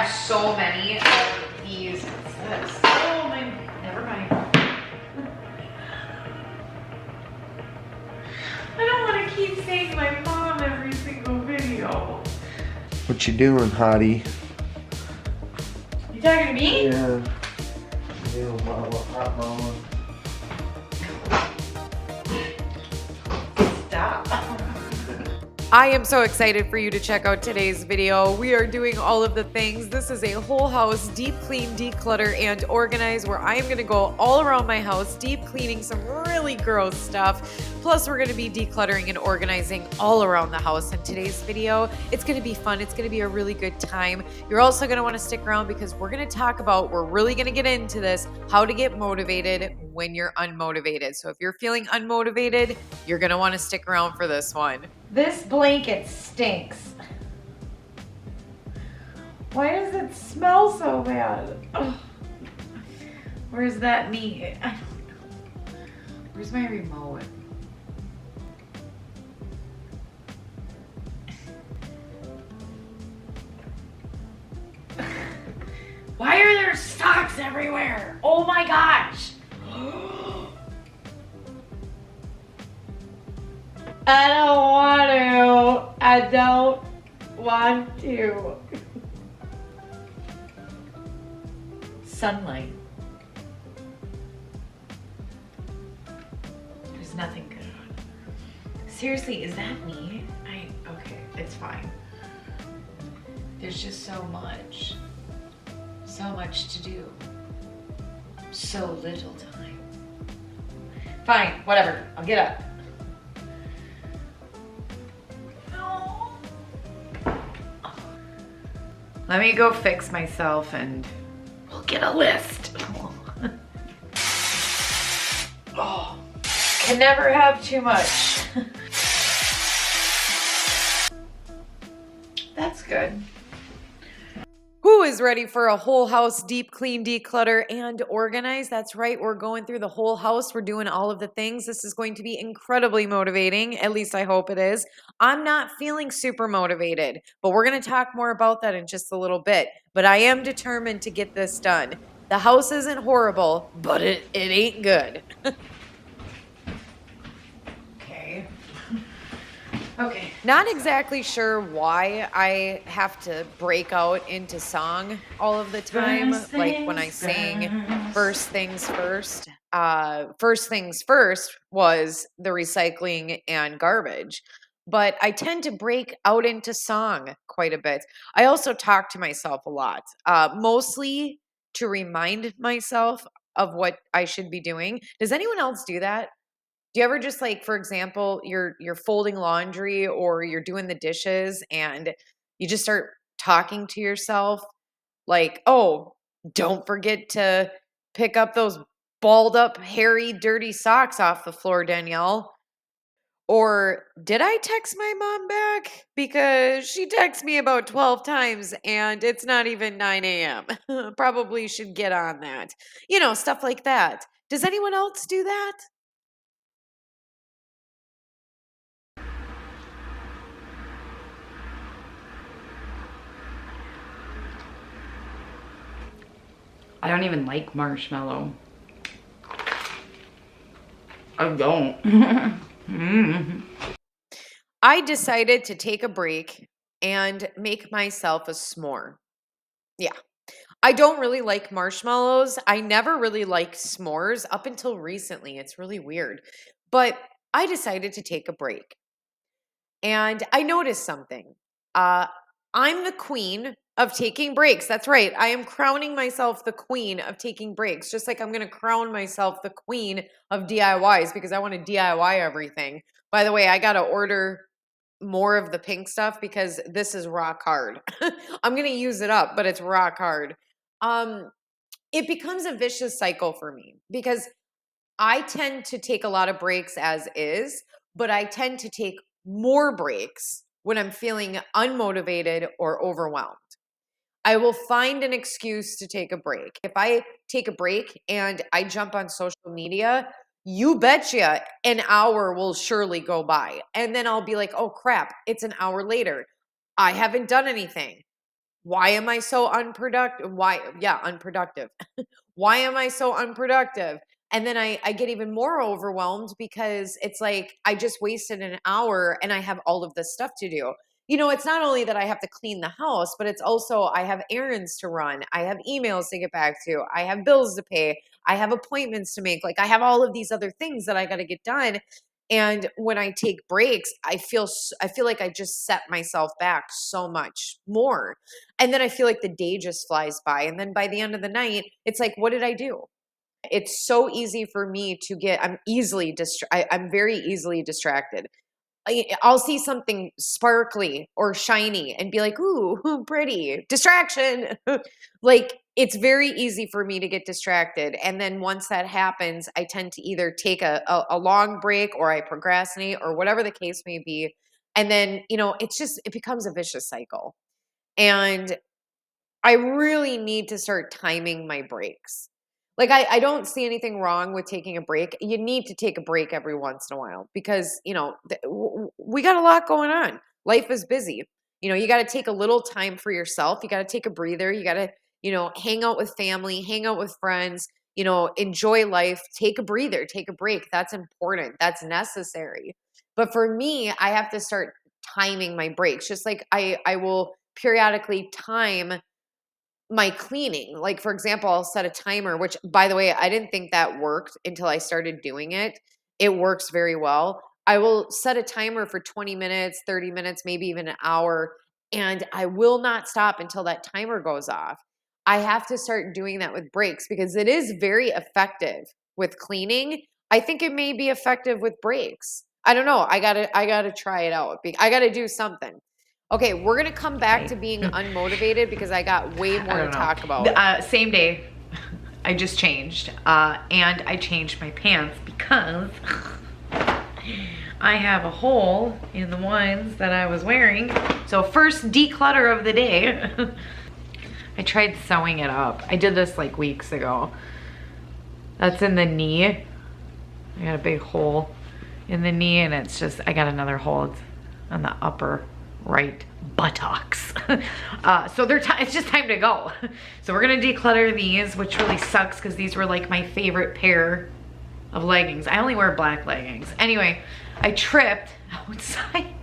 have so many of these. Oh my, never mind. I don't want to keep saying my mom every single video. What you doing, hottie? You talking to me? Yeah. Hot mama. Stop. I am so excited for you to check out today's video. We are doing all of the things. This is a whole house deep clean, declutter, and organize where I am going to go all around my house, deep cleaning some really gross stuff. Plus, we're going to be decluttering and organizing all around the house in today's video. It's going to be fun. It's going to be a really good time. You're also going to want to stick around because we're going to talk about, we're really going to get into this, how to get motivated when you're unmotivated. So if you're feeling unmotivated, you're going to want to stick around for this one. This blanket stinks. Why does it smell so bad? Ugh. Where's that meat? I don't know. Where's my remote? Why are there socks everywhere? Oh my gosh. I don't want to. I don't want to. Sunlight. There's nothing good on. Seriously, is that me? Okay, it's fine. There's just so much. So much to do. So little time. Fine, whatever. I'll get up. Let me go fix myself and we'll get a list. Oh, can never have too much. That's good. Who is ready for a whole house deep clean, declutter, and organize? That's right. We're going through the whole house. We're doing all of the things. This is going to be incredibly motivating. At least I hope it is. I'm not feeling super motivated, but we're going to talk more about that in just a little bit. But I am determined to get this done. The house isn't horrible, but it ain't good. Okay. Not exactly sure why I have to break out into song all of the time. Like when I sing First Things First. First Things First was the recycling and garbage. But I tend to break out into song quite a bit. I also talk to myself a lot, mostly to remind myself of what I should be doing. Does anyone else do that? Do you ever just like, for example, you're folding laundry or you're doing the dishes and you just start talking to yourself like, oh, don't forget to pick up those balled up, hairy, dirty socks off the floor, Danielle. Or did I text my mom back? Because she texts me about 12 times and it's not even 9 a.m. Probably should get on that. You know, stuff like that. Does anyone else do that? I don't even like marshmallow. I don't. I decided to take a break and make myself a s'more. Yeah. I don't really like marshmallows. I never really liked s'mores up until recently. It's really weird. But I decided to take a break. And I noticed something. I'm the queen of taking breaks. That's right. I am crowning myself the queen of taking breaks, just like I'm going to crown myself the queen of DIYs because I want to DIY everything. By the way, I got to order more of the pink stuff because this is rock hard. I'm going to use it up, but it's rock hard. It becomes a vicious cycle for me because I tend to take a lot of breaks as is, but I tend to take more breaks when I'm feeling unmotivated or overwhelmed. I will find an excuse to take a break. If I take a break and I jump on social media, you betcha an hour will surely go by. And then I'll be like, oh crap, it's an hour later. I haven't done anything. Why am I so unproductive? Unproductive. Why am I so unproductive? And then I get even more overwhelmed because it's like I just wasted an hour and I have all of this stuff to do. It's not only that I have to clean the house, but it's also I have errands to run. I have emails to get back to. I have bills to pay. I have appointments to make. Like I have all of these other things that I got to get done. And when I take breaks, I feel like I just set myself back so much more. And then I feel like the day just flies by. And then by the end of the night, it's like, what did I do? It's so easy for me to I'm very easily distracted. I'll see something sparkly or shiny and be like, ooh, pretty. Distraction. Like, it's very easy for me to get distracted. And then once that happens, I tend to either take a long break or I procrastinate or whatever the case may be. And then, it becomes a vicious cycle. And I really need to start timing my breaks. Like I don't see anything wrong with taking a break. You need to take a break every once in a while because, we got a lot going on. Life is busy. You got to take a little time for yourself. You got to take a breather. You got to, hang out with family, hang out with friends, enjoy life, take a breather, take a break. That's important. That's necessary. But for me, I have to start timing my breaks. Just like I will periodically time my cleaning. Like, for example, I'll set a timer, which, by the way, I didn't think that worked until I started doing it. It works very well. I will set a timer for 20 minutes, 30 minutes, maybe even an hour, and I will not stop until that timer goes off. I have to start doing that with breaks because it is very effective with cleaning. I think it may be effective with breaks. I don't know. I gotta try it out. I gotta do something. Okay, we're gonna come back to being unmotivated because I got way more to talk about. Same day, I just changed, and I changed my pants because I have a hole in the ones that I was wearing. So first declutter of the day. I tried sewing it up. I did this like weeks ago. That's in the knee. I got a big hole in the knee, and it's just, I got another hole. It's on the upper right buttocks. So it's just time to go. So we're gonna declutter these, which really sucks because these were like my favorite pair of leggings. I only wear black leggings. Anyway, I tripped outside.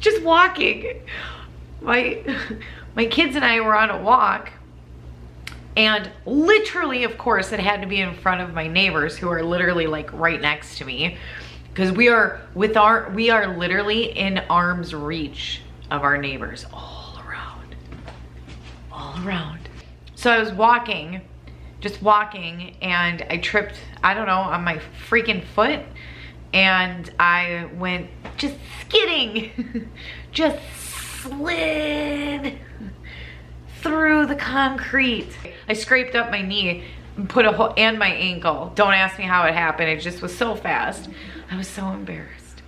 Just walking. My kids and I were on a walk. And literally, of course, it had to be in front of my neighbors who are literally like right next to me because we are literally in arm's reach of our neighbors all around. So I was just walking, and I tripped, I don't know, on my freaking foot, and I went just skidding, just slid through the concrete. I scraped up my knee and put a hole, and my ankle. Don't ask me how it happened. It just was so fast. I was so embarrassed.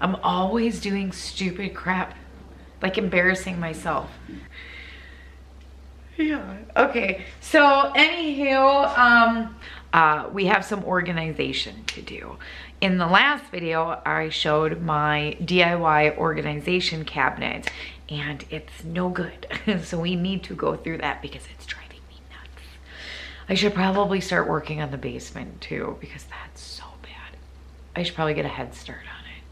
I'm always doing stupid crap, like embarrassing myself. Yeah. Okay. So anywho, we have some organization to do. In the last video, I showed my DIY organization cabinet, and it's no good. So we need to go through that because it's driving me nuts. I should probably start working on the basement too because that's so bad. I should probably get a head start on it.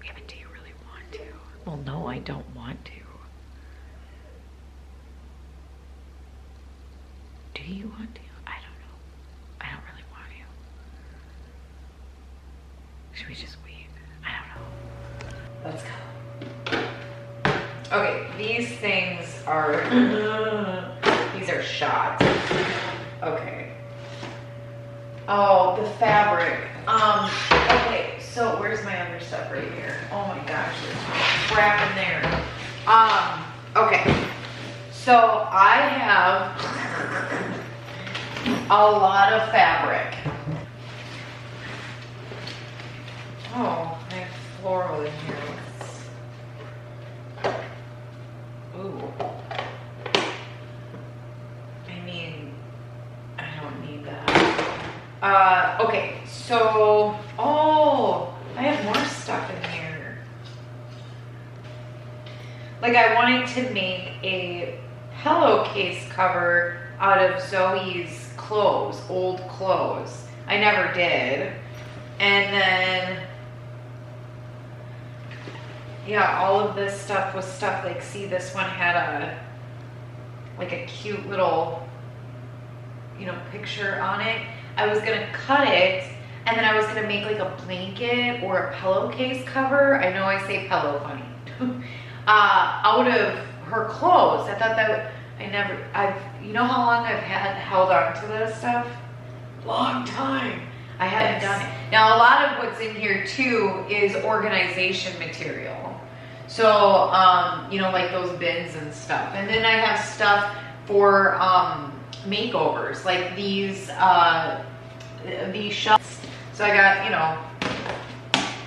Yeah, but do you really want to? Well, no, I don't want to. Do you want to? I don't know. I don't really want to. Should we just wait? I don't know. Let's go. Okay, these things are, these are shots. Okay. Oh, the fabric. Okay, so where's my other stuff right here? Oh my gosh, there's crap in there. Okay. So I have a lot of fabric. Oh, I have floral in here. Ooh. I mean, I don't need that. Okay, so, oh Like I wanted to make a pillowcase cover out of Zoe's clothes, old clothes. I never did. And then, yeah, all of this stuff was stuff like, see, this one had like a cute little, picture on it. I was gonna cut it, and then I was gonna make like a blanket or a pillowcase cover. I know I say pillow funny. Out of her clothes. I thought that you know how long I've held on to this stuff? Long time. I haven't done it. Now a lot of what's in here too is organization material. So, like those bins and stuff. And then I have stuff for makeovers, like these shelves. So I got,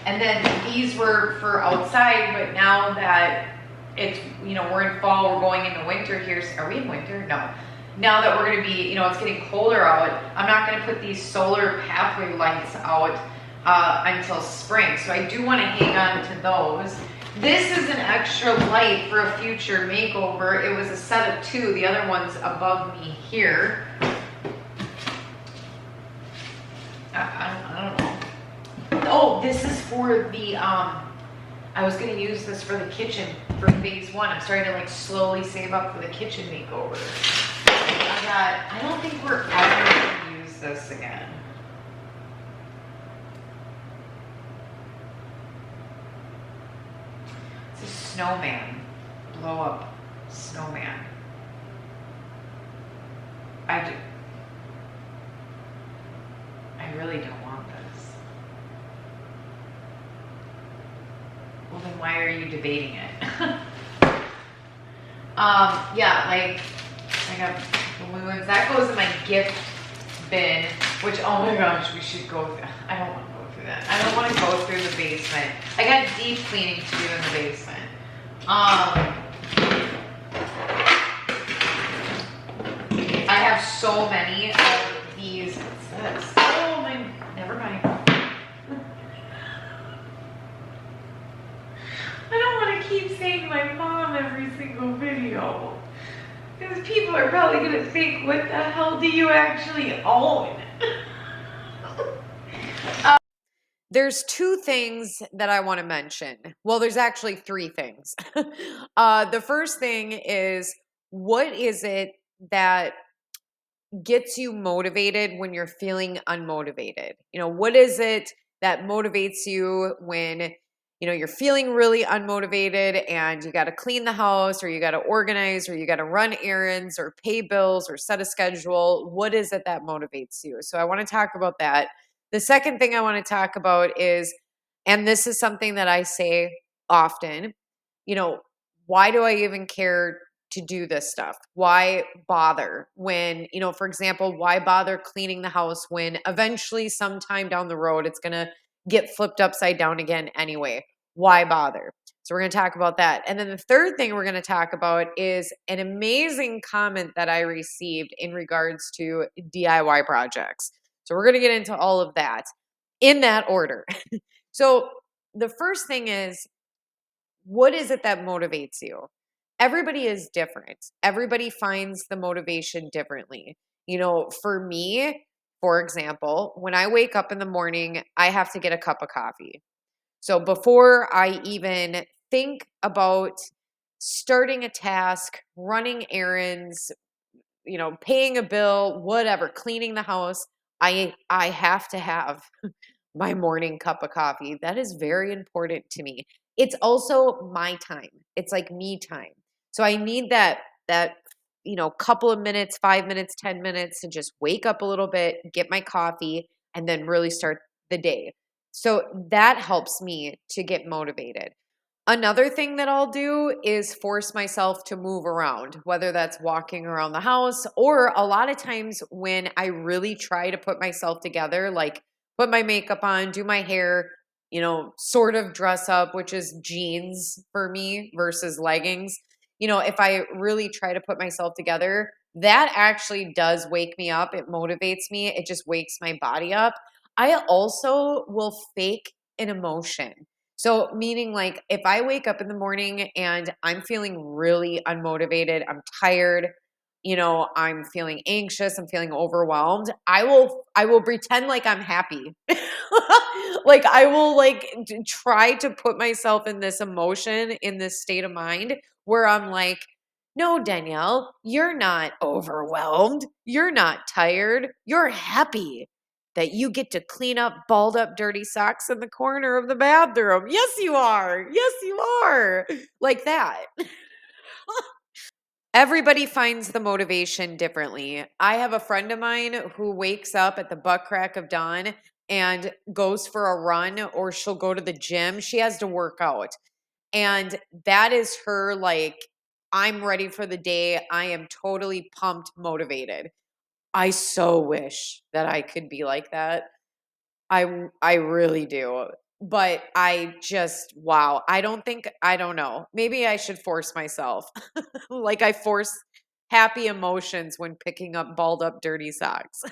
and then these were for outside, but now that it's, we're in fall, we're going into winter here. Are we in winter? No. Now that we're going to be, it's getting colder out, I'm not going to put these solar pathway lights out until spring. So I do want to hang on to those. This is an extra light for a future makeover. It was a set of 2. The other one's above me here. I don't know. Oh, this is for the, I was going to use this for the kitchen for phase 1. I'm starting to like slowly save up for the kitchen makeover. I don't think we're ever going to use this again. It's a snowman. Blow up snowman. I really don't want this. Well, then why are you debating it? Yeah, like I got balloons. That goes in my gift bin, which, oh my gosh, we should go through. I don't want to go through that. I don't want to go through the basement. I got deep cleaning to do in the basement. I have so many of these. What's this? Oh my, never mind. I don't want to keep saying my mom every single video. Because people are probably going to think, what the hell do you actually own? There's 2 things that I want to mention. Well, there's actually 3 things. The first thing is, what is it that gets you motivated when you're feeling unmotivated? What is it that motivates you when you're feeling really unmotivated and you got to clean the house, or you got to organize, or you got to run errands, or pay bills, or set a schedule? What is it that motivates you? So I want to talk about that. The second thing I want to talk about is, and this is something that I say often, why do I even care to do this stuff? Why bother when, for example, why bother cleaning the house when eventually sometime down the road it's going to get flipped upside down again anyway? Why bother? So we're going to talk about that. And then the third thing we're going to talk about is an amazing comment that I received in regards to DIY projects. So we're going to get into all of that in that order. So the first thing is, what is it that motivates you? Everybody is different. Everybody finds the motivation differently. For me, for example, when I wake up in the morning, I have to get a cup of coffee. So before I even think about starting a task, running errands, paying a bill, whatever, cleaning the house, I have to have my morning cup of coffee. That is very important to me. It's also my time. It's like me time. So I need that couple of minutes, 5 minutes, 10 minutes to just wake up a little bit, get my coffee, and then really start the day. So that helps me to get motivated. Another thing that I'll do is force myself to move around, whether that's walking around the house, or a lot of times when I really try to put myself together, like put my makeup on, do my hair, sort of dress up, which is jeans for me versus leggings. If I really try to put myself together, that actually does wake me up. It motivates me. It just wakes my body up. I also will fake an emotion. So meaning like if I wake up in the morning and I'm feeling really unmotivated, I'm tired, I'm feeling anxious, I'm feeling overwhelmed, I will pretend like I'm happy. Like I will like try to put myself in this emotion, in this state of mind where I'm like, no, Danielle, you're not overwhelmed. You're not tired. You're happy that you get to clean up balled up dirty socks in the corner of the bathroom. Yes, you are. Yes, you are. Like that. Everybody finds the motivation differently. I have a friend of mine who wakes up at the butt crack of dawn and goes for a run, or she'll go to the gym. She has to work out. And that is her like, I'm ready for the day. I am totally pumped, motivated. I so wish that I could be like that. I really do. But I just wow. I don't know. Maybe I should force myself. Like I force happy emotions when picking up balled up dirty socks.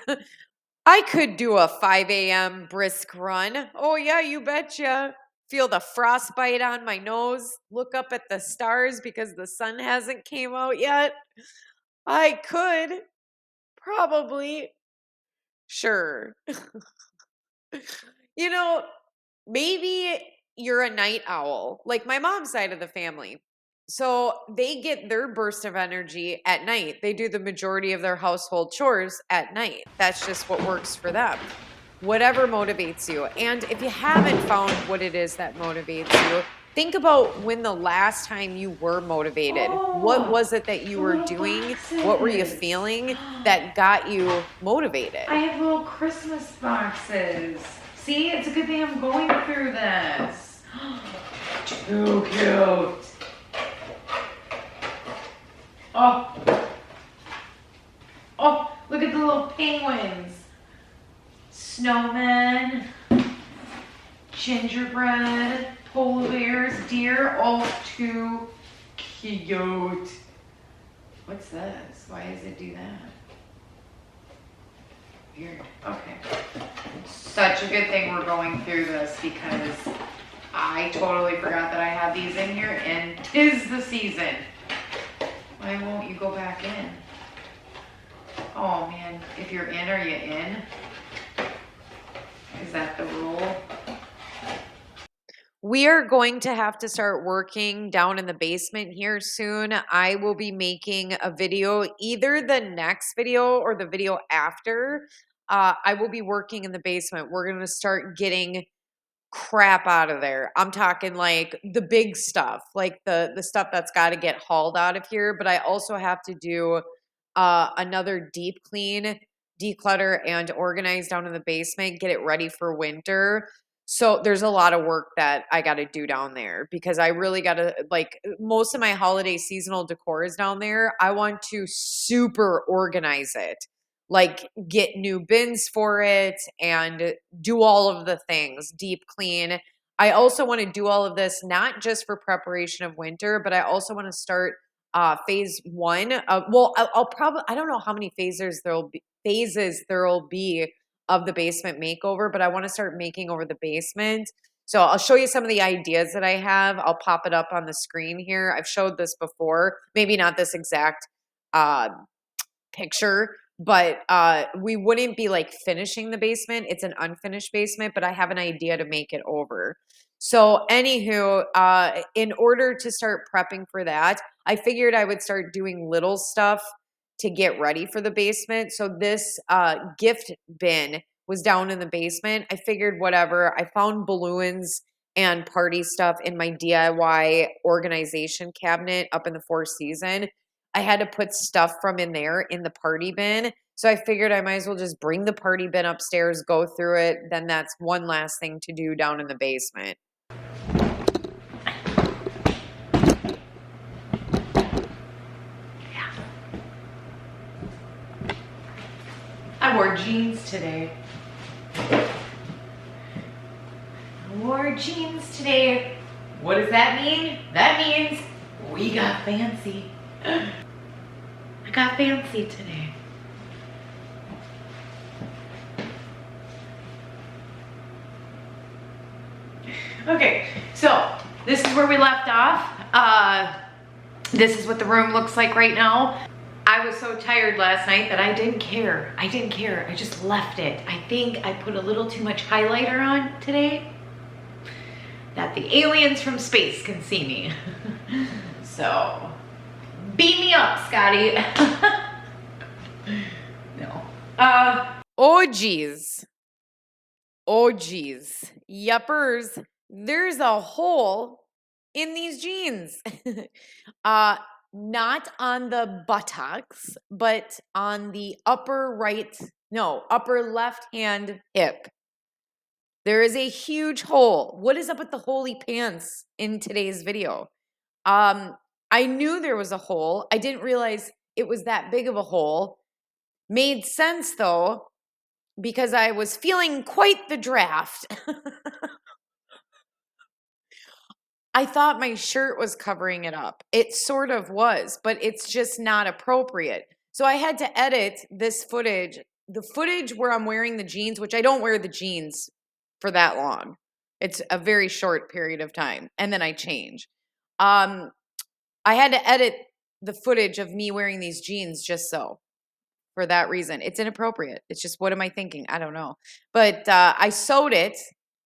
I could do a 5 a.m. brisk run. Oh yeah, you betcha. Feel the frostbite on my nose. Look up at the stars because the sun hasn't came out yet. I could probably. Sure. You know, maybe you're a night owl, like my mom's side of the family. So they get their burst of energy at night. They do the majority of their household chores at night. That's just what works for them. Whatever motivates you. And if you haven't found what it is that motivates you, think about when the last time you were motivated. What Oh, was it that you the were little doing? What were you boxes. feeling that got you motivated? I have little Christmas boxes. See, it's a good thing I'm going through this. Too cute. Oh, oh, look at the little penguins. Snowmen, gingerbread, polar bears, deer, all too cute. What's this? Why does it do that? Weird. Okay. Such a good thing we're going through this because I totally forgot that I had these in here and 'tis the season. Why won't you go back in? Oh man, if you're in, are you in? Is that the rule? We are going to have to start working down in the basement here soon. I will be making a video, either the next video or the video after. I will be working in the basement. We're going to start getting crap out of there. I'm talking like the big stuff, like the stuff that's got to get hauled out of here. But I also have to do another deep clean, declutter, and organize down in the basement, get it ready for winter. So there's a lot of work that I got to do down there because I really got to like most of my holiday seasonal decor is down there. I want to super organize it, like get new bins for it and do all of the things, deep clean. I also want to do all of this not just for preparation of winter, but I also want to start phase one. I'll probably I don't know how many phases there'll be of the basement makeover, but I want to start making over the basement. So I'll show you some of the ideas that I have. I'll pop it up on the screen here. I've showed this before, maybe not this exact uh, picture, but we wouldn't be like finishing the basement. It's an unfinished basement, but I have an idea to make it over. So, anywho, in order to start prepping for that, I figured I would start doing little stuff to get ready for the basement. So, this gift bin was down in the basement. I figured whatever. I found balloons and party stuff in my DIY organization cabinet up in the Four Seasons. I had to put stuff from in there in the party bin. So I figured I might as well just bring the party bin upstairs, go through it. Then that's one last thing to do down in the basement. I wore jeans today. What does that mean? That means we got fancy. I got fancy today. Okay, so this is where we left off. This is what the room looks like right now. I was so tired last night that I didn't care. I didn't care. I just left it. I think I put a little too much highlighter on today that the aliens from space can see me. So, beat me up, Scotty. No. Oh, geez. Oh, geez. Yuppers. There's a hole in these jeans. Not on the buttocks, but on the upper left hand hip. There is a huge hole. What is up with the holy pants in today's video? I knew there was a hole. I didn't realize it was that big of a hole. Made sense though, because I was feeling quite the draft. I thought my shirt was covering it up. It sort of was, but it's just not appropriate. So I had to edit this footage, the footage where I'm wearing the jeans, which I don't wear the jeans for that long. It's a very short period of time, and then I change. I had to edit the footage of me wearing these jeans just so. For that reason. It's inappropriate. It's just, what am I thinking? I don't know. But I sewed it,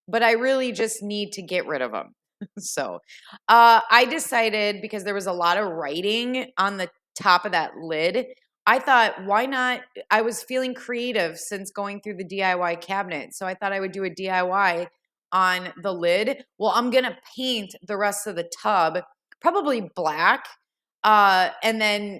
but I really just need to get rid of them. So I decided, because there was a lot of writing on the top of that lid, I thought, why not? I was feeling creative since going through the DIY cabinet. So I thought I would do a DIY on the lid. Well, I'm going to paint the rest of the tub, probably black. And then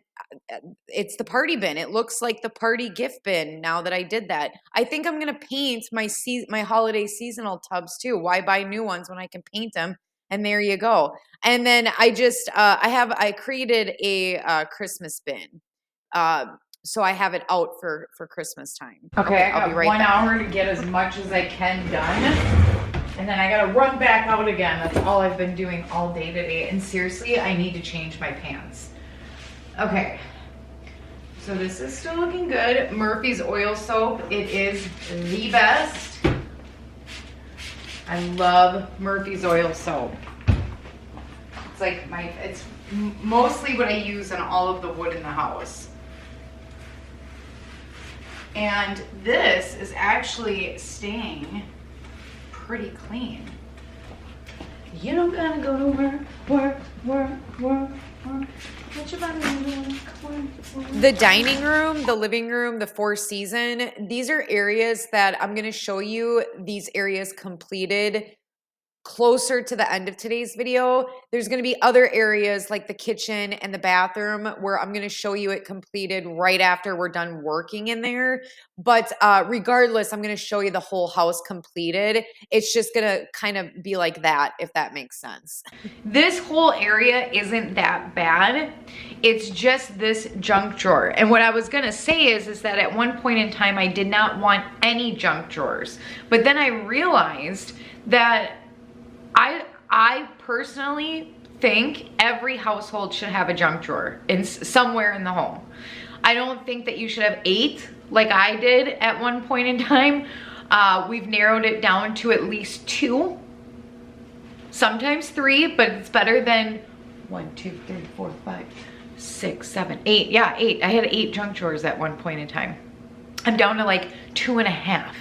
it's the party bin. It looks like the party gift bin now that I did that. I think I'm going to paint my holiday seasonal tubs too. Why buy new ones when I can paint them? And there you go. And then I just, I created a Christmas bin. So I have it out for Christmas time. Okay, I I'll got be right 1 back. hour to get as much as I can done. And then I gotta run back out again. That's all I've been doing all day today. And seriously, I need to change my pants. Okay. So this is still looking good. Murphy's oil soap. It is the best. I love Murphy's oil soap. It's like it's mostly what I use on all of the wood in the house. And this is actually staying pretty clean. You don't gotta go to work. What you about to do? The dining room, the living room, the Four Season, these are areas that I'm going to show you these areas completed closer to the end of today's video. There's going to be other areas like the kitchen and the bathroom where I'm going to show you it completed right after we're done working in there. But regardless, I'm going to show you the whole house completed. It's just going to kind of be like that, if that makes sense. This whole area isn't that bad. It's just this junk drawer. And what I was going to say is that at one point in time, I did not want any junk drawers. But then I realized that I personally think every household should have a junk drawer somewhere in the home. I don't think that you should have 8 like I did at one point in time. We've narrowed it down to at least 2, sometimes 3, but it's better than 1, 2, 3, 4, 5, 6, 7, 8. Yeah, 8. I had 8 junk drawers at one point in time. I'm down to like 2.5.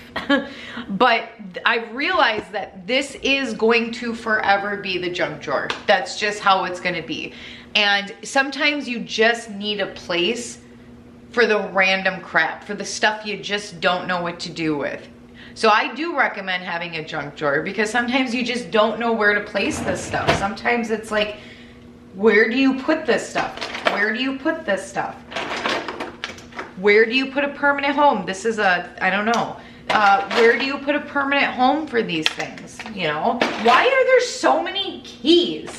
But I realized that this is going to forever be the junk drawer. That's just how it's going to be. And sometimes you just need a place for the random crap, for the stuff you just don't know what to do with. So I do recommend having a junk drawer, because sometimes you just don't know where to place this stuff. Sometimes it's like, where do you put this stuff? Where do you put this stuff? Where do you put a permanent home? This is I don't know. Where do you put a permanent home for these things? You know, why are there so many keys?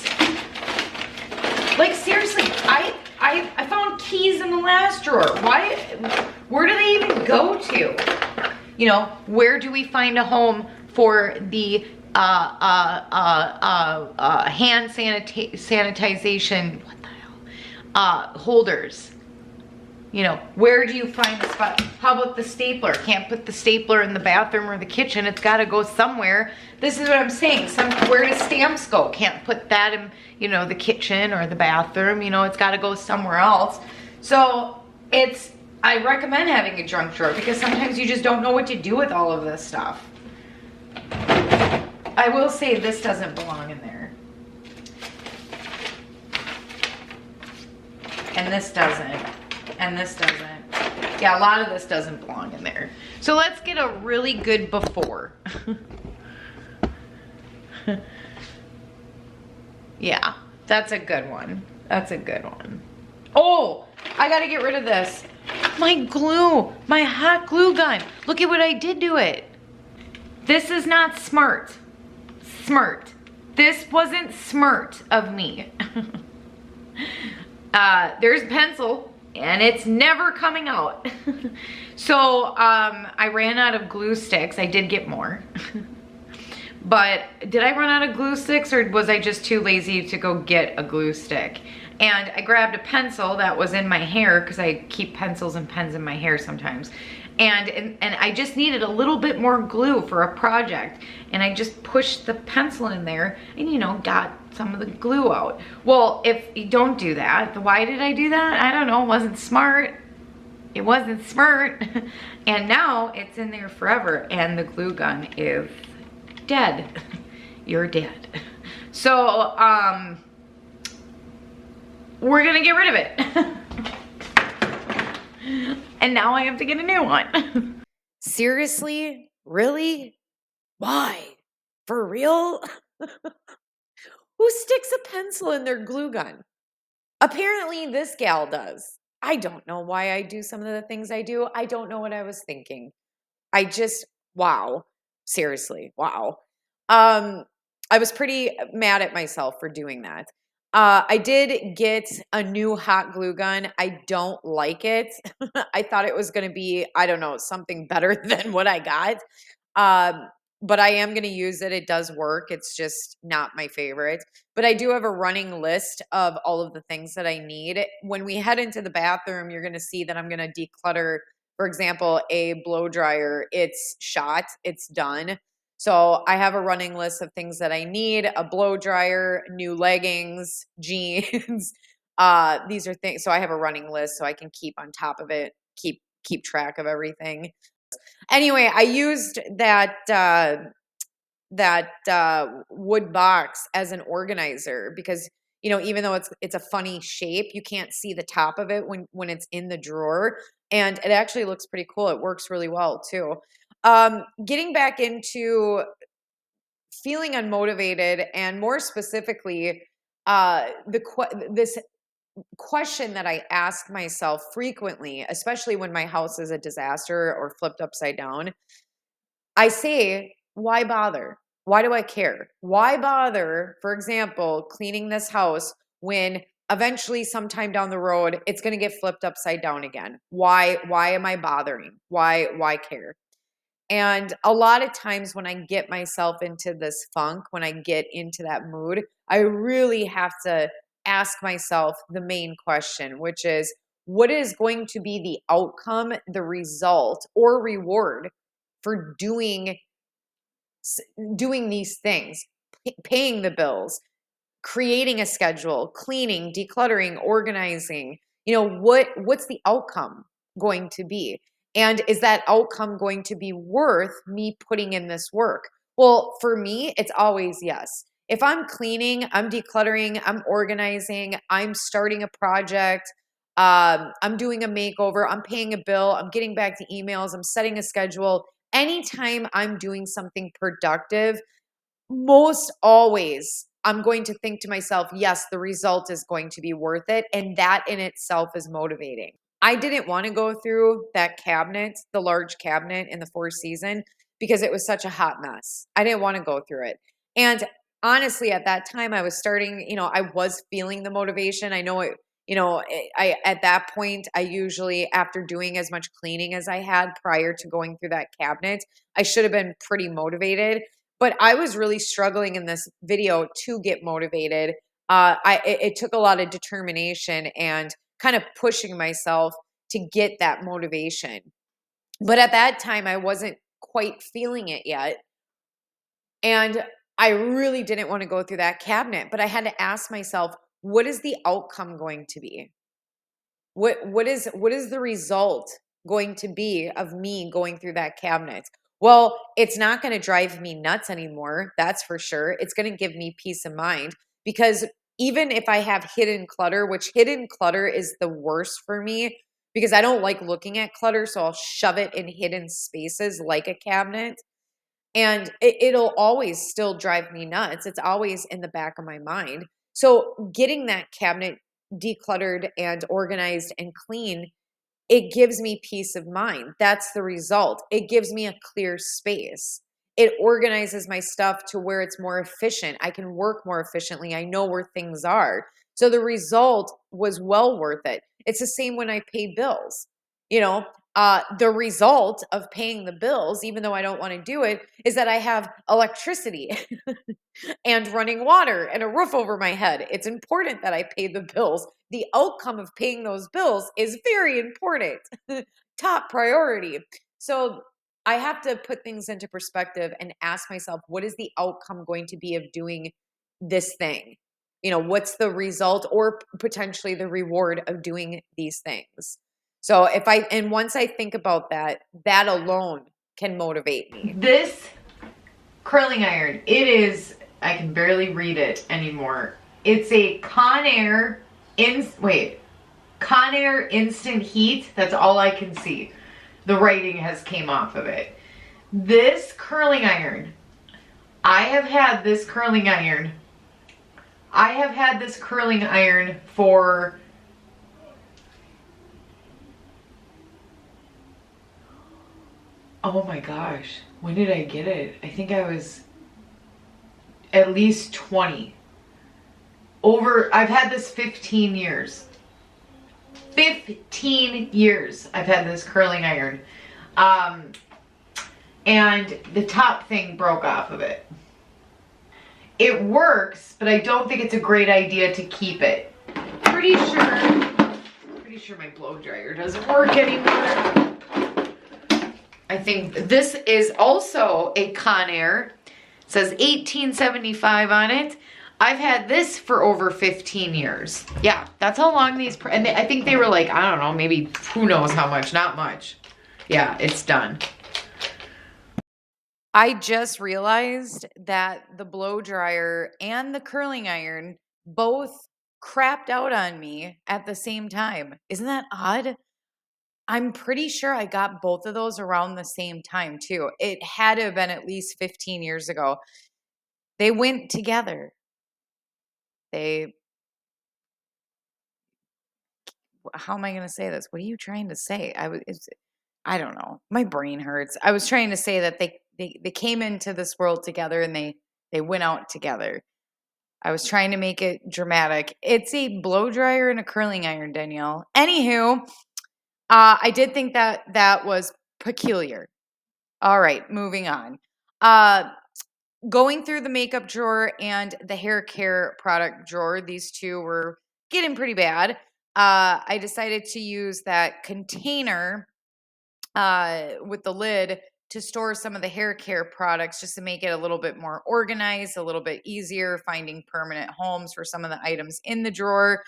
Like seriously, I found keys in the last drawer. Where do they even go to? You know, where do we find a home for the hand sanitization, what the hell, holders? You know, where do you find the spot? How about the stapler? Can't put the stapler in the bathroom or the kitchen. It's got to go somewhere. This is what I'm saying. Where does stamps go? Can't put that in, you know, the kitchen or the bathroom. You know, it's got to go somewhere else. So I recommend having a junk drawer because sometimes you just don't know what to do with all of this stuff. I will say this doesn't belong in there. And this doesn't. And this doesn't. Yeah, a lot of this doesn't belong in there. So let's get a really good before. Yeah, that's a good one. That's a good one. Oh, I gotta get rid of this. My glue, my hot glue gun. Look at what I did to it. This is not smart. Smart. This wasn't smart of me. There's a pencil and it's never coming out. So I ran out of glue sticks. I did get more. But did I run out of glue sticks or was I just too lazy to go get a glue stick? And I grabbed a pencil that was in my hair because I keep pencils and pens in my hair sometimes. And I just needed a little bit more glue for a project. And I just pushed the pencil in there and, you know, got some of the glue out. Well, if you don't do that, why did I do that? I don't know, it wasn't smart. It wasn't smart. And now it's in there forever and the glue gun is dead. You're dead. So, we're gonna get rid of it. And now I have to get a new one. Seriously? Really? Why? For real? Who sticks a pencil in their glue gun? Apparently this gal does. I don't know why I do some of the things I do. I don't know what I was thinking. Wow. Seriously, wow. I was pretty mad at myself for doing that. I did get a new hot glue gun. I don't like it. I thought it was going to be, I don't know, something better than what I got. But I am going to use it. It does work. It's just not my favorite. But I do have a running list of all of the things that I need. When we head into the bathroom, you're going to see that I'm going to declutter, for example, a blow dryer. It's shot. It's done. So I have a running list of things that I need: a blow dryer, new leggings, jeans. These are things. So I have a running list so I can keep on top of it, keep track of everything. Anyway, I used that wood box as an organizer because, you know, even though it's a funny shape, you can't see the top of it when it's in the drawer, and it actually looks pretty cool. It works really well too. Getting back into feeling unmotivated, and more specifically, this question that I ask myself frequently, especially when my house is a disaster or flipped upside down, I say, why bother? Why do I care? Why bother, for example, cleaning this house when eventually sometime down the road it's going to get flipped upside down again? Why am I bothering? Why care? And a lot of times when I get myself into this funk, when I get into that mood, I really have to ask myself the main question, which is, what is going to be the outcome, the result, or reward for doing these things? Paying the bills, creating a schedule, cleaning, decluttering, organizing. You know, what's the outcome going to be? And is that outcome going to be worth me putting in this work? Well, for me, it's always yes. If I'm cleaning, I'm decluttering, I'm organizing, I'm starting a project, I'm doing a makeover, I'm paying a bill, I'm getting back to emails, I'm setting a schedule. Anytime I'm doing something productive, most always I'm going to think to myself, yes, the result is going to be worth it. And that in itself is motivating. I didn't want to go through that cabinet, the large cabinet in the Four Seasons, because it was such a hot mess. I didn't want to go through it. And honestly, at that time, I was starting, you know, I was feeling the motivation. I know it, you know, at that point, I usually, after doing as much cleaning as I had prior to going through that cabinet, I should have been pretty motivated. But I was really struggling in this video to get motivated. It took a lot of determination and kind of pushing myself to get that motivation. But at that time, I wasn't quite feeling it yet. And I really didn't want to go through that cabinet, but I had to ask myself, what is the outcome going to be? What is the result going to be of me going through that cabinet? Well, it's not going to drive me nuts anymore, that's for sure. It's going to give me peace of mind, because even if I have hidden clutter, which hidden clutter is the worst for me because I don't like looking at clutter, so I'll shove it in hidden spaces like a cabinet. And it'll always still drive me nuts. It's always in the back of my mind. So getting that cabinet decluttered and organized and clean, it gives me peace of mind. That's the result. It gives me a clear space. It organizes my stuff to where it's more efficient. I can work more efficiently. I know where things are. So the result was well worth it. It's the same when I pay bills. You know, the result of paying the bills, even though I don't want to do it, is that I have electricity and running water and a roof over my head. It's important that I pay the bills. The outcome of paying those bills is very important, top priority. So I have to put things into perspective and ask myself, what is the outcome going to be of doing this thing? You know, what's the result or potentially the reward of doing these things? So and once I think about that, that alone can motivate me. This curling iron, I can barely read it anymore. It's a Conair Instant Heat. That's all I can see. The writing has came off of it. This curling iron, I have had this curling iron for oh my gosh, when did I get it? I think I was at least 20. I've had this 15 years. 15 years I've had this curling iron. And the top thing broke off of it. It works, but I don't think it's a great idea to keep it. Pretty sure my blow dryer doesn't work anymore. I think this is also a Conair. It says 1875 on it. I've had this for over 15 years. Yeah, that's how long these, and I think they were like, I don't know, maybe who knows how much, not much. Yeah, it's done. I just realized that the blow dryer and the curling iron both crapped out on me at the same time. Isn't that odd? I'm pretty sure I got both of those around the same time too. It had to have been at least 15 years ago. They went together. How am I going to say this? What are you trying to say? I don't know. My brain hurts. I was trying to say that they came into this world together and they went out together. I was trying to make it dramatic. It's a blow dryer and a curling iron, Danielle. Anywho, I did think that was peculiar. All right, moving on. Going through the makeup drawer and the hair care product drawer, these two were getting pretty bad. I decided to use that container with the lid to store some of the hair care products just to make it a little bit more organized, a little bit easier finding permanent homes for some of the items in the drawer.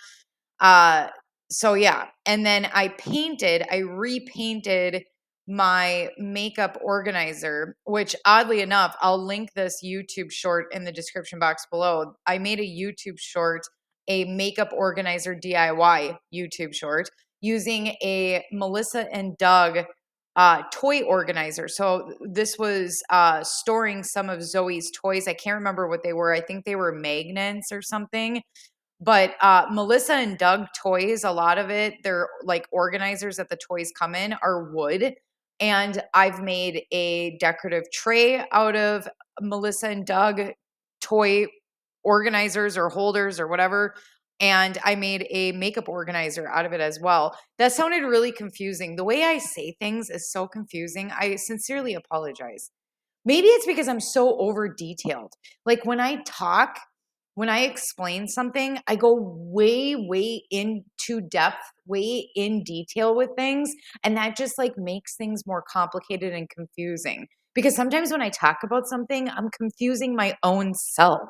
So yeah, and then I repainted my makeup organizer, which oddly enough, I'll link this YouTube short in the description box below. I made a YouTube short, a makeup organizer DIY YouTube short using a Melissa and Doug toy organizer. So this was storing some of Zoe's toys. I can't remember what they were. I think they were magnets or something. But Melissa and Doug toys, a lot of it, they're like organizers that the toys come in are wood. And I've made a decorative tray out of Melissa and Doug toy organizers or holders or whatever. And I made a makeup organizer out of it as well. That sounded really confusing. The way I say things is so confusing. I sincerely apologize. Maybe it's because I'm so over detailed. Like when I talk, when I explain something, I go way, way into depth, way in detail with things. And that just like makes things more complicated and confusing. Because sometimes when I talk about something, I'm confusing my own self.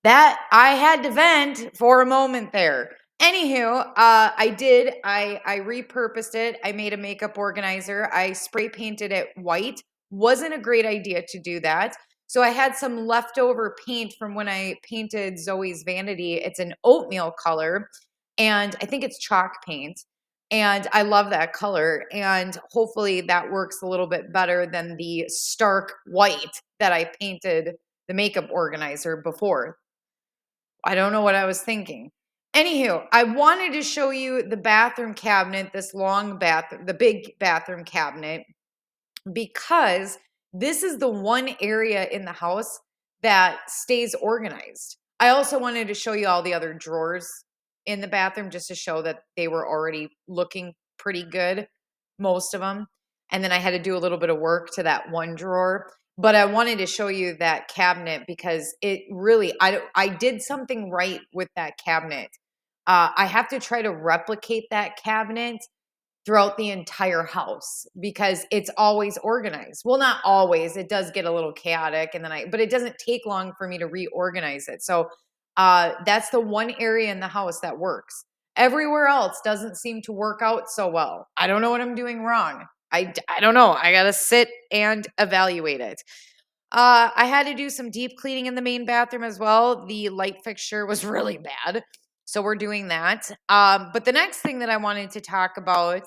That I had to vent for a moment there. Anywho, I repurposed it. I made a makeup organizer. I spray painted it white. Wasn't a great idea to do that. So I had some leftover paint from when I painted Zoe's vanity. It's an oatmeal color, and I think it's chalk paint. And I love that color. And hopefully that works a little bit better than the stark white that I painted the makeup organizer before. I don't know what I was thinking. Anywho, I wanted to show you the bathroom cabinet, this long bathroom, the big bathroom cabinet, because this is the one area in the house that stays organized. I also wanted to show you all the other drawers in the bathroom just to show that they were already looking pretty good, most of them. And then I had to do a little bit of work to that one drawer. But I wanted to show you that cabinet because it really, I did something right with that cabinet. I have to try to replicate that cabinet throughout the entire house because it's always organized. Well, not always. It does get a little chaotic but it doesn't take long for me to reorganize it. So that's the one area in the house that works. Everywhere else doesn't seem to work out so well. I don't know what I'm doing wrong. I don't know. I got to sit and evaluate it. I had to do some deep cleaning in the main bathroom as well. The light fixture was really bad. So we're doing that. But the next thing that I wanted to talk about,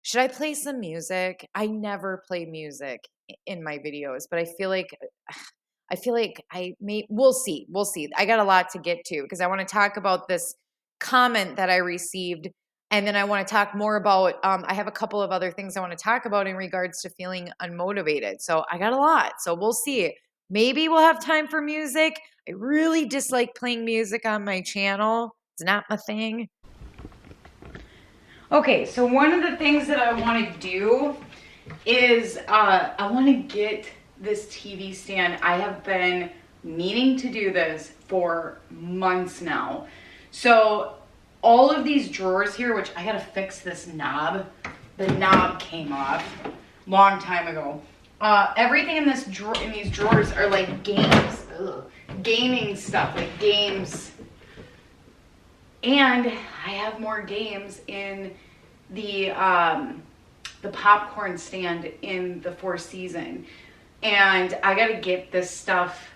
should I play some music? I never play music in my videos, but I feel like we'll see. We'll see. I got a lot to get to because I want to talk about this comment that I received. And then I want to talk more about, I have a couple of other things I want to talk about in regards to feeling unmotivated. So I got a lot. So we'll see. Maybe we'll have time for music. I really dislike playing music on my channel. It's not my thing. Okay, so one of the things that I want to do is I want to get this TV stand. I have been meaning to do this for months now. So all of these drawers here, which I gotta fix this knob. The knob came off long time ago. Everything in these drawers are like games, gaming stuff, like games. And I have more games in the popcorn stand in the Four Seasons. And I got to get this stuff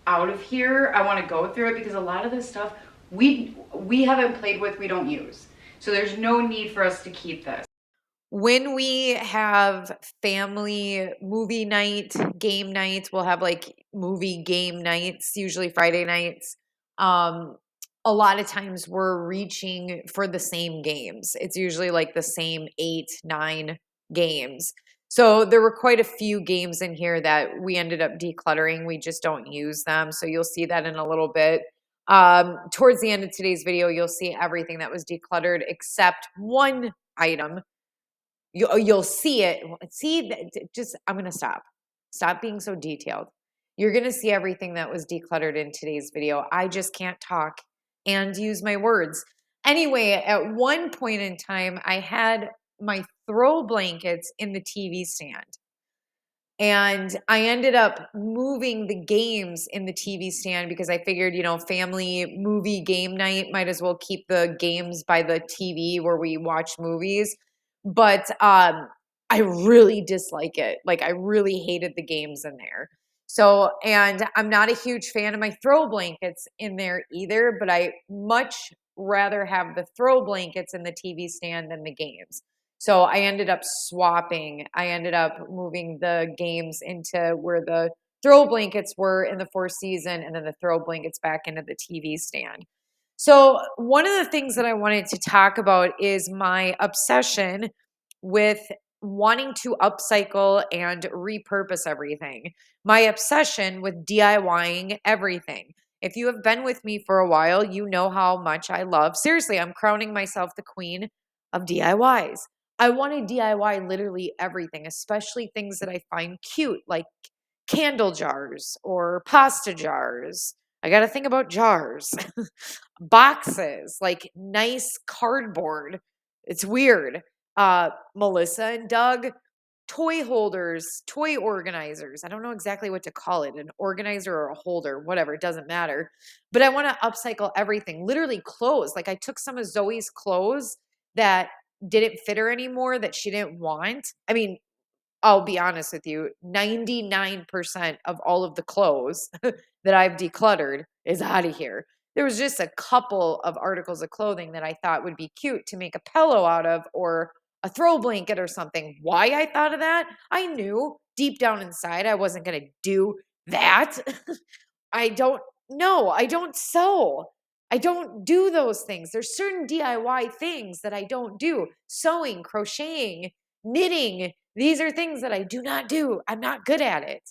out of here. I want to go through it because a lot of this stuff we haven't played with, we don't use. So there's no need for us to keep this. When we have family movie night, game nights, we'll have like movie game nights, usually Friday nights. A lot of times we're reaching for the same games. It's usually like the same 8, 9 games. So there were quite a few games in here that we ended up decluttering. We just don't use them. So you'll see that in a little bit. Towards the end of today's video, you'll see everything that was decluttered except one item. You'll see it. See, just I'm going to stop. Stop being so detailed. You're going to see everything that was decluttered in today's video. I just can't talk and use my words. Anyway, at one point in time, I had my throw blankets in the TV stand. And I ended up moving the games in the TV stand because I figured, family movie game night, might as well keep the games by the TV where we watch movies. But I really dislike it. Like, I really hated the games in there. So, and I'm not a huge fan of my throw blankets in there either, but I much rather have the throw blankets in the TV stand than the games. So I ended up swapping. I ended up moving the games into where the throw blankets were in the Four Seasons and then the throw blankets back into the TV stand. So one of the things that I wanted to talk about is my obsession with wanting to upcycle and repurpose everything. My obsession with DIYing everything. If you have been with me for a while, you know how much I love. Seriously, I'm crowning myself the queen of DIYs. I want to DIY literally everything, especially things that I find cute, like candle jars or pasta jars. I got to think about jars. Boxes, like nice cardboard. It's weird. Melissa and Doug, toy holders, toy organizers. I don't know exactly what to call it, an organizer or a holder, whatever, it doesn't matter. But I want to upcycle everything, literally clothes. Like I took some of Zoe's clothes that didn't fit her anymore that she didn't want. I mean, I'll be honest with you, 99% of all of the clothes that I've decluttered is out of here. There was just a couple of articles of clothing that I thought would be cute to make a pillow out of or a throw blanket or something. Why I thought of that? I knew deep down inside I wasn't going to do that. I don't know. I don't sew. I don't do those things. There's certain DIY things that I don't do. Sewing, crocheting, knitting. These are things that I do not do. I'm not good at it.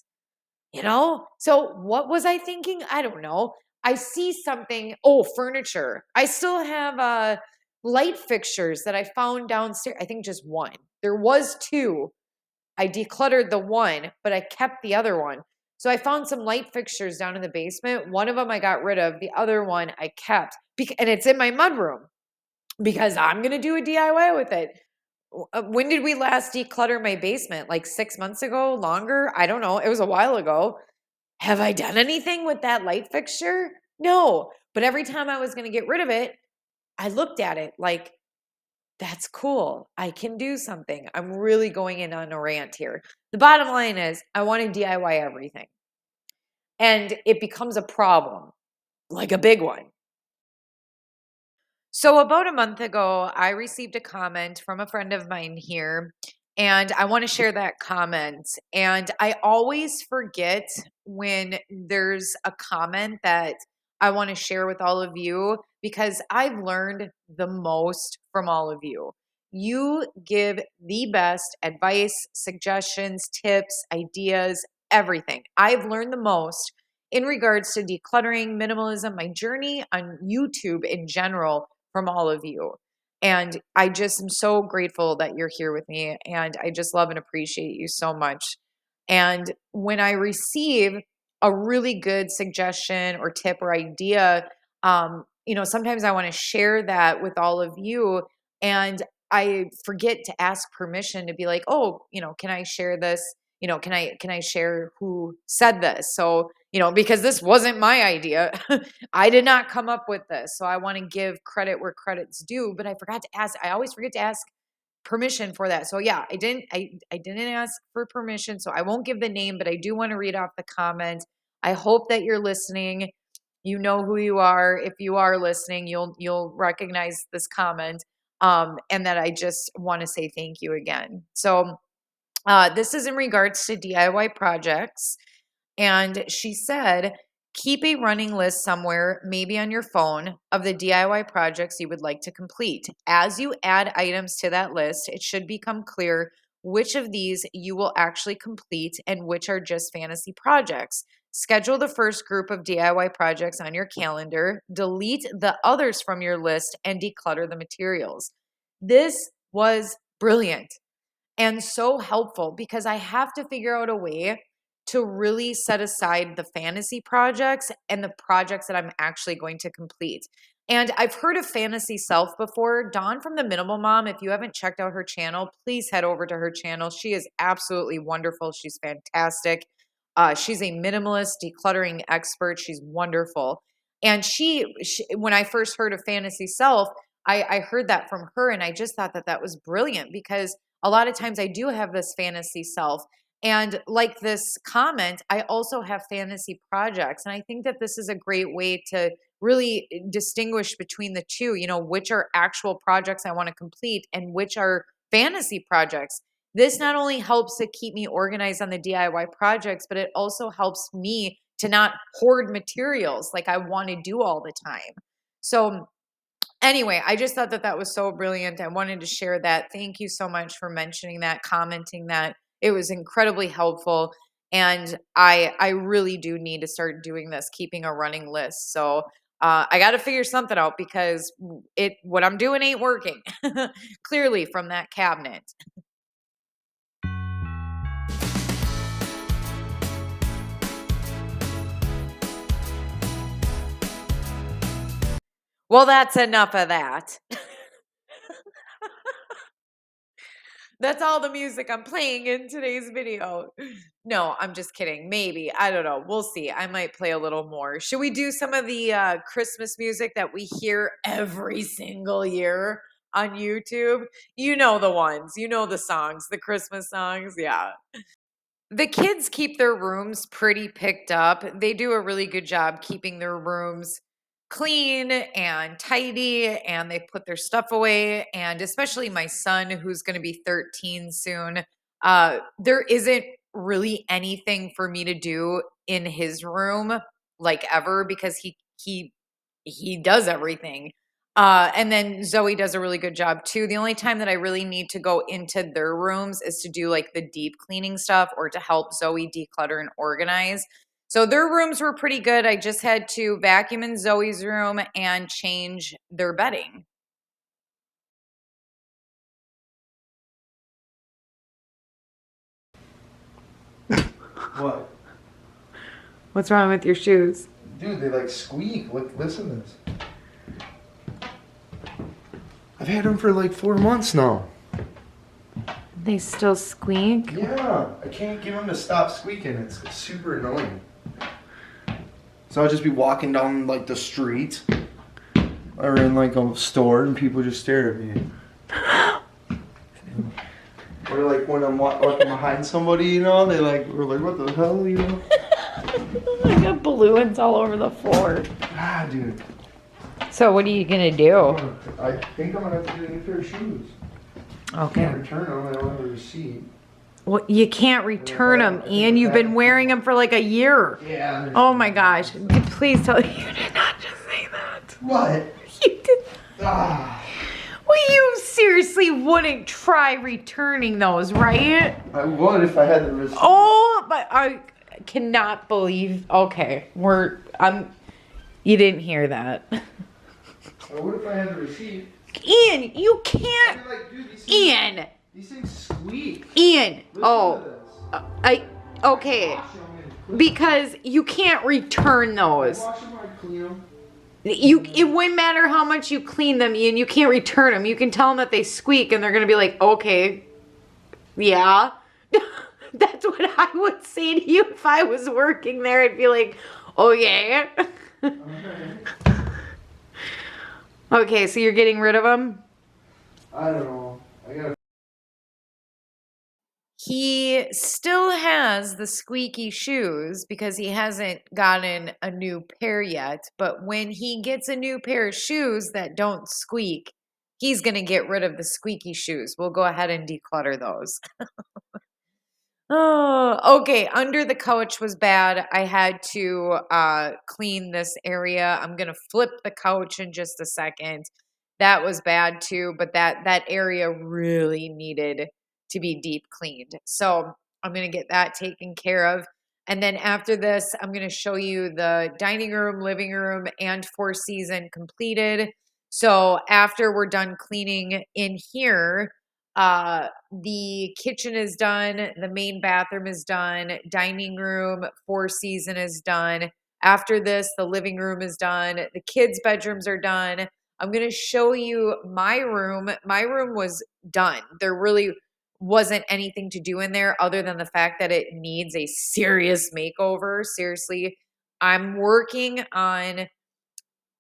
You know? So what was I thinking? I don't know. I see something. Oh, furniture. I still have light fixtures that I found downstairs. I think just one. There was two. I decluttered the one, but I kept the other one. So I found some light fixtures down in the basement. One of them I got rid of. The other one I kept. And it's in my mudroom because I'm going to do a DIY with it. When did we last declutter my basement? Like 6 months ago? Longer? I don't know. It was a while ago. Have I done anything with that light fixture? No. But every time I was going to get rid of it, I looked at it like, that's cool. I can do something. I'm really going in on a rant here. The bottom line is, I want to DIY everything. And it becomes a problem, like a big one. So, about a month ago, I received a comment from a friend of mine here, and I want to share that comment. And I always forget when there's a comment that I want to share with all of you because I've learned the most from all of you. You give the best advice, suggestions, tips, ideas, everything. I've learned the most in regards to decluttering, minimalism, my journey on YouTube in general from all of you. And I just am so grateful that you're here with me. And I just love and appreciate you so much. And when I receive a really good suggestion or tip or idea, sometimes I want to share that with all of you. And I forget to ask permission to be like, oh, can I share this? Can I share who said this? So, because this wasn't my idea. I did not come up with this. So I want to give credit where credit's due, but I forgot to ask. I always forget to ask permission for that. So yeah, I didn't ask for permission. So I won't give the name, but I do want to read off the comment. I hope that you're listening. You know who you are. If you are listening, you'll recognize this comment. And that I just want to say thank you again. So this is in regards to DIY projects. And she said, keep a running list somewhere, maybe on your phone, of the DIY projects you would like to complete. As you add items to that list, it should become clear which of these you will actually complete and which are just fantasy projects. Schedule the first group of DIY projects on your calendar, delete the others from your list, and declutter the materials. This was brilliant and so helpful because I have to figure out a way to really set aside the fantasy projects and the projects that I'm actually going to complete. And I've heard of Fantasy Self before. Dawn from the Minimal Mom, if you haven't checked out her channel, please head over to her channel. She is absolutely wonderful. She's fantastic. She's a minimalist decluttering expert. She's wonderful. And when I first heard of Fantasy Self, I heard that from her, and I just thought that that was brilliant because a lot of times I do have this fantasy self. And like this comment, I also have fantasy projects. And I think that this is a great way to really distinguish between the two, which are actual projects I want to complete and which are fantasy projects. This not only helps to keep me organized on the DIY projects, but it also helps me to not hoard materials like I want to do all the time. So anyway, I just thought that that was so brilliant. I wanted to share that. Thank you so much for mentioning that, commenting that. It was incredibly helpful. And I really do need to start doing this, keeping a running list. So I got to figure something out because what I'm doing ain't working clearly from that cabinet. Well, that's enough of that. That's all the music I'm playing in today's video. No, I'm just kidding. Maybe. I don't know. We'll see. I might play a little more. Should we do some of the Christmas music that we hear every single year on YouTube? You know the ones. You know the songs, the Christmas songs. Yeah. The kids keep their rooms pretty picked up. They do a really good job keeping their rooms clean and tidy, and they put their stuff away. And especially my son, who's going to be 13 soon, there isn't really anything for me to do in his room like ever because he does everything. And then Zoe does a really good job too. The only time that I really need to go into their rooms is to do like the deep cleaning stuff or to help Zoe declutter and organize. So their rooms were pretty good. I just had to vacuum in Zoe's room and change their bedding. What? What's wrong with your shoes? Dude, they like squeak. Look, listen to this. I've had them for like 4 months now. They still squeak? Yeah, I can't get them to stop squeaking. It's super annoying. So I'll just be walking down like the street or in like a store and people just stare at me. Or like when I'm walking behind somebody, you know, they like, we're like, what the hell, you know? I got balloons all over the floor. Ah, dude. So what are you gonna do? I think I'm gonna have to get a new pair of shoes. Okay. Can't return them. I don't have a receipt. Well, you can't return them, Ian. You've been wearing them for like a year. Yeah. Oh my gosh. Please tell you did not just say that. What? You did. Ah. Well, you seriously wouldn't try returning those, right? I would if I had the receipt. Oh, but I cannot believe. Okay, you didn't hear that. I would if I had the receipt. Ian, you can't. I mean, like, dude, Ian. These things squeak. Ian. Listen Oh. to this. Okay. Because you can't return those. Wash them or clean them. It wouldn't matter how much you clean them, Ian. You can't return them. You can tell them that they squeak, and they're gonna be like, "Okay, yeah." That's what I would say to you if I was working there. I'd be like, "Oh yeah." Okay. Okay, so you're getting rid of them? I don't know. I gotta. He still has the squeaky shoes because he hasn't gotten a new pair yet. But when he gets a new pair of shoes that don't squeak, he's going to get rid of the squeaky shoes. We'll go ahead and declutter those. Oh, okay. Under the couch was bad. I had to clean this area. I'm going to flip the couch in just a second. That was bad too, but that area really needed to be deep cleaned. So I'm going to get that taken care of. And then after this, I'm going to show you the dining room, living room, and Four Season completed. So after we're done cleaning in here, the kitchen is done, the main bathroom is done, dining room, Four Season is done. After this, the living room is done, the kids' bedrooms are done. I'm going to show you my room. My room was done. There really wasn't anything to do in there other than the fact that it needs a serious makeover. Seriously, I'm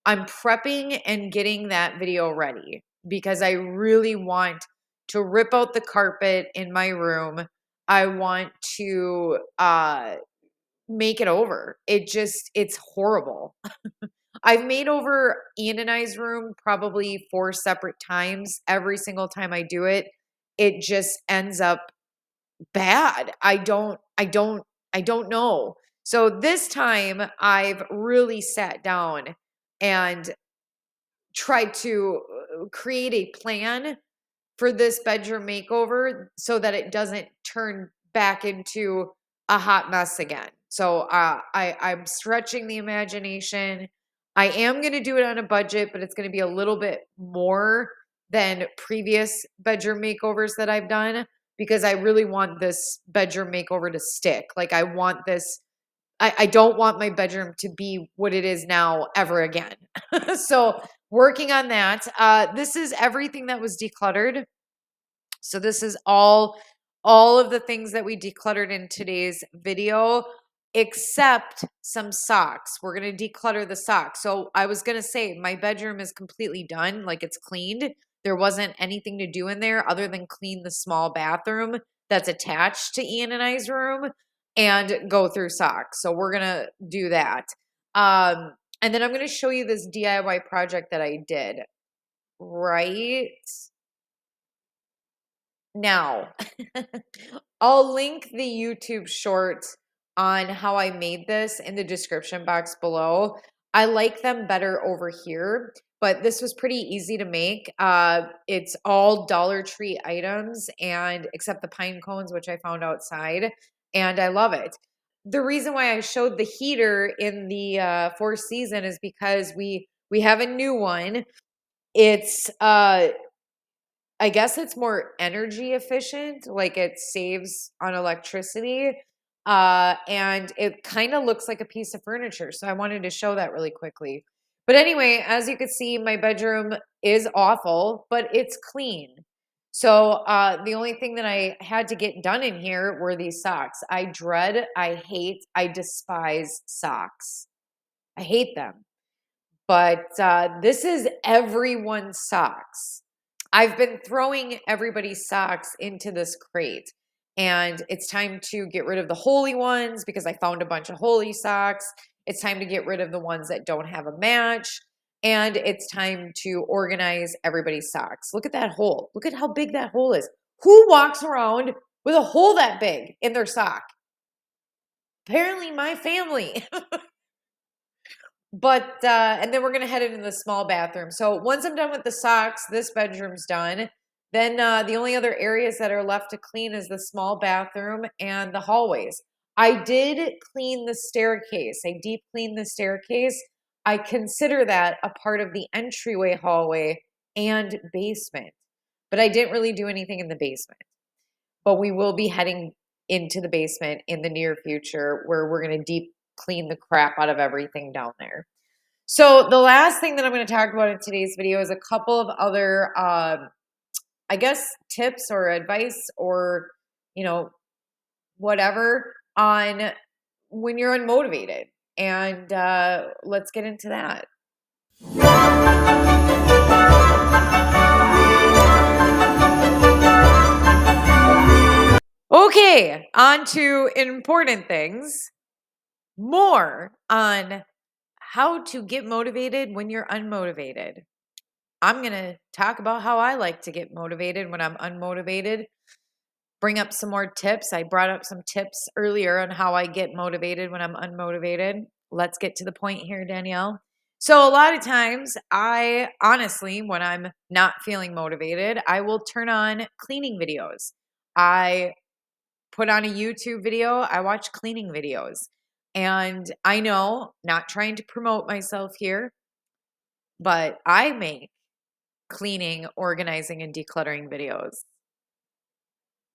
prepping and getting that video ready because I really want to rip out the carpet in my room. I want to make it over. It's horrible. I've made over Ian and I's room probably 4 separate times. Every single time I do it, it just ends up bad. I don't know. So this time I've really sat down and tried to create a plan for this bedroom makeover so that it doesn't turn back into a hot mess again. So I'm stretching the imagination. I am going to do it on a budget, but it's going to be a little bit more than previous bedroom makeovers that I've done because I really want this bedroom makeover to stick. Like I want this. I don't want my bedroom to be what it is now ever again. So working on that. This is everything that was decluttered. So this is all of the things that we decluttered in today's video, except some socks. We're going to declutter the socks. So I was going to say my bedroom is completely done, like it's cleaned. There wasn't anything to do in there other than clean the small bathroom that's attached to Ian and I's room and go through socks. So we're going to do that. And then I'm going to show you this DIY project that I did right now. I'll link the YouTube short on how I made this in the description box below. I like them better over here, but this was pretty easy to make. It's all Dollar Tree items, and except the pine cones, which I found outside, and I love it. The reason why I showed the heater in the Four Season is because we have a new one. It's I guess it's more energy efficient, like it saves on electricity. And it kind of looks like a piece of furniture. So I wanted to show that really quickly. But anyway, as you can see, my bedroom is awful, but it's clean. So the only thing that I had to get done in here were these socks. I dread, I hate, I despise socks. I hate them. But this is everyone's socks. I've been throwing everybody's socks into this crate, and it's time to get rid of the holy ones because I found a bunch of holy socks. It's time to get rid of the ones that don't have a match, and it's time to organize everybody's socks. Look at that hole. Look at how big that hole is. Who walks around with a hole that big in their sock? Apparently my family. But and then we're gonna head into the small bathroom. So once I'm done with the socks, this bedroom's done. Then the only other areas that are left to clean is the small bathroom and the hallways. I did clean the staircase. I deep cleaned the staircase. I consider that a part of the entryway hallway and basement. But I didn't really do anything in the basement. But we will be heading into the basement in the near future where we're gonna deep clean the crap out of everything down there. So the last thing that I'm going to talk about in today's video is a couple of other, I guess, tips or advice or, you know, whatever on when you're unmotivated. And let's get into that. Okay, on to important things. More on how to get motivated when you're unmotivated. I'm going to talk about how I like to get motivated when I'm unmotivated. Bring up some more tips. I brought up some tips earlier on how I get motivated when I'm unmotivated. Let's get to the point here, Danielle. So, a lot of times, I honestly, when I'm not feeling motivated, I will turn on cleaning videos. I put on a YouTube video, I watch cleaning videos. And I know, not trying to promote myself here, but I make cleaning, organizing, and decluttering videos.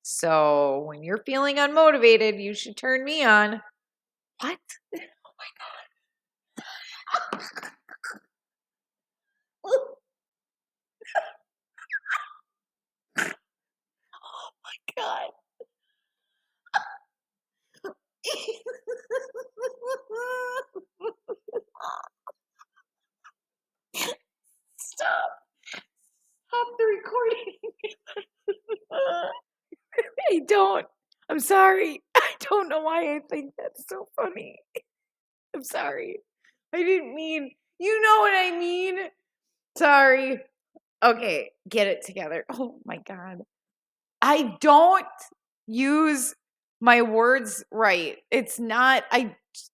So when you're feeling unmotivated, you should turn me on. What? Oh my God. Oh my God. Stop. Stop the recording. I don't. I'm sorry. I don't know why I think that's so funny. I'm sorry. I didn't mean, you know what I mean? Sorry. Okay, get it together. Oh my God. I don't use my words right. It's not,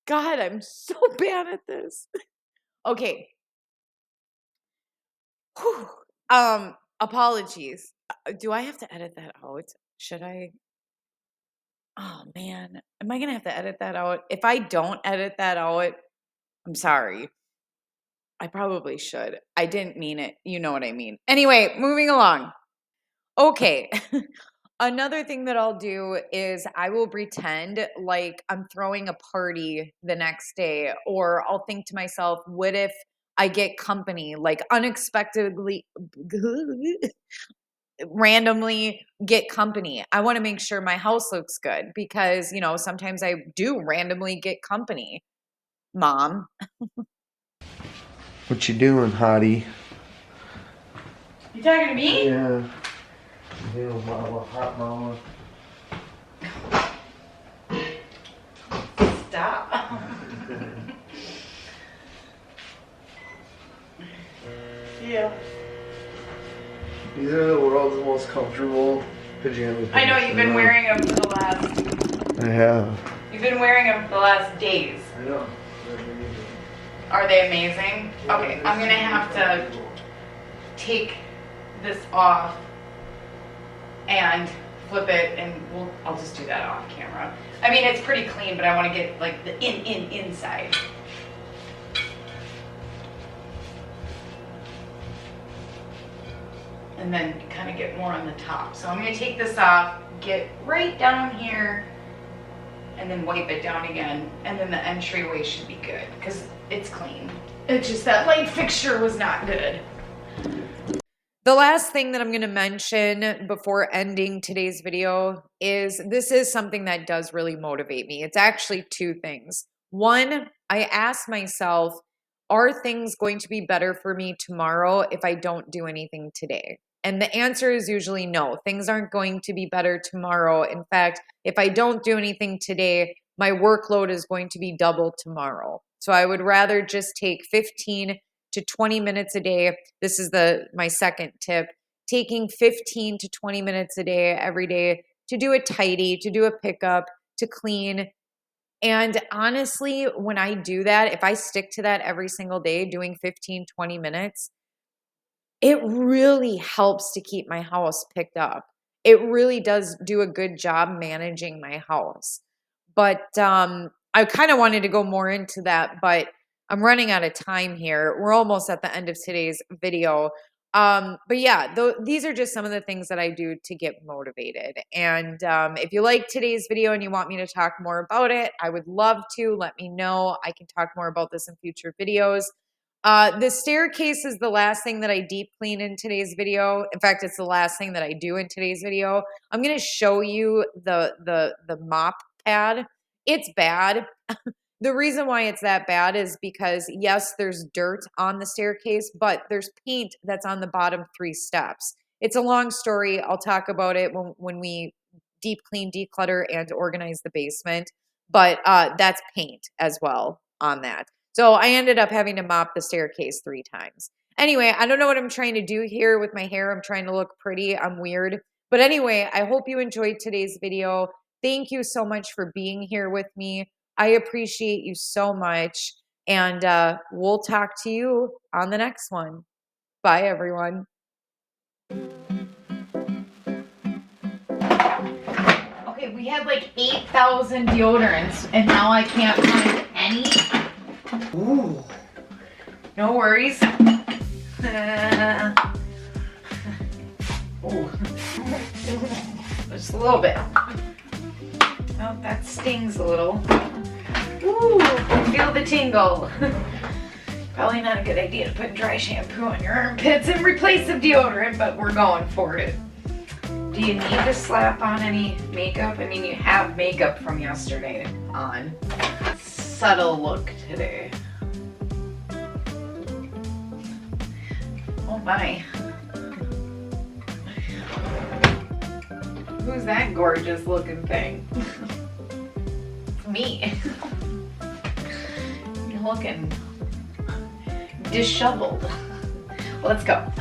God, I'm so bad at this. Okay. Whew. Apologies. Do I have to edit that out? Should I? Oh man, am I gonna have to edit that out? If I don't edit that out, I'm sorry. I probably should. I didn't mean it. You know what I mean. Anyway, moving along. Okay. Another thing that I'll do is I will pretend like I'm throwing a party the next day, or I'll think to myself, what if I get company, like unexpectedly, randomly get company. I want to make sure my house looks good because, sometimes I do randomly get company. Mom. What you doing, hottie? You talking to me? Yeah. Yeah, mama, hot mama. Stop. Yeah. These are the world's most comfortable pajamas. I know you've been wearing them for the last. I have. You've been wearing them for the last days. I know. Are they amazing? Okay, I'm gonna have to take this off and flip it, and I'll just do that off camera. I mean, it's pretty clean, but I want to get like the inside. And then kind of get more on the top. So I'm gonna take this off, get right down here, and then wipe it down again. And then the entryway should be good because it's clean. It's just that light fixture was not good. The last thing that I'm going to mention before ending today's video is this is something that does really motivate me. It's actually two things. One, I ask myself, are things going to be better for me tomorrow if I don't do anything today? And the answer is usually no. Things aren't going to be better tomorrow. In fact, if I don't do anything today, my workload is going to be double tomorrow. So I would rather just take 15 to 20 minutes a day. This is my second tip. Taking 15 to 20 minutes a day every day to do a tidy, to do a pickup, to clean. And honestly, when I do that, if I stick to that every single day, doing 15, 20 minutes, it really helps to keep my house picked up. It really does do a good job managing my house. But I kind of wanted to go more into that, but I'm running out of time here. We're almost at the end of today's video. But yeah, these are just some of the things that I do to get motivated. And if you like today's video and you want me to talk more about it, I would love to. Let me know. I can talk more about this in future videos. The staircase is the last thing that I deep clean in today's video. In fact, it's the last thing that I do in today's video. I'm going to show you the mop pad. It's bad. The reason why it's that bad is because, yes, there's dirt on the staircase, but there's paint that's on the bottom 3 steps. It's a long story. I'll talk about it when we deep clean, declutter, and organize the basement. But that's paint as well on that. So I ended up having to mop the staircase 3 times. Anyway, I don't know what I'm trying to do here with my hair. I'm trying to look pretty. I'm weird. But anyway, I hope you enjoyed today's video. Thank you so much for being here with me. I appreciate you so much. And we'll talk to you on the next one. Bye, everyone. Okay, we had like 8,000 deodorants, and now I can't find any. Ooh. No worries. Oh. Just a little bit. Oh, that stings a little. Ooh, feel the tingle. Probably not a good idea to put dry shampoo on your armpits in replace of deodorant, but we're going for it. Do you need to slap on any makeup? I mean, you have makeup from yesterday on. Subtle look today. Oh my. Who's that gorgeous looking thing? It's me. You're looking disheveled. Let's go.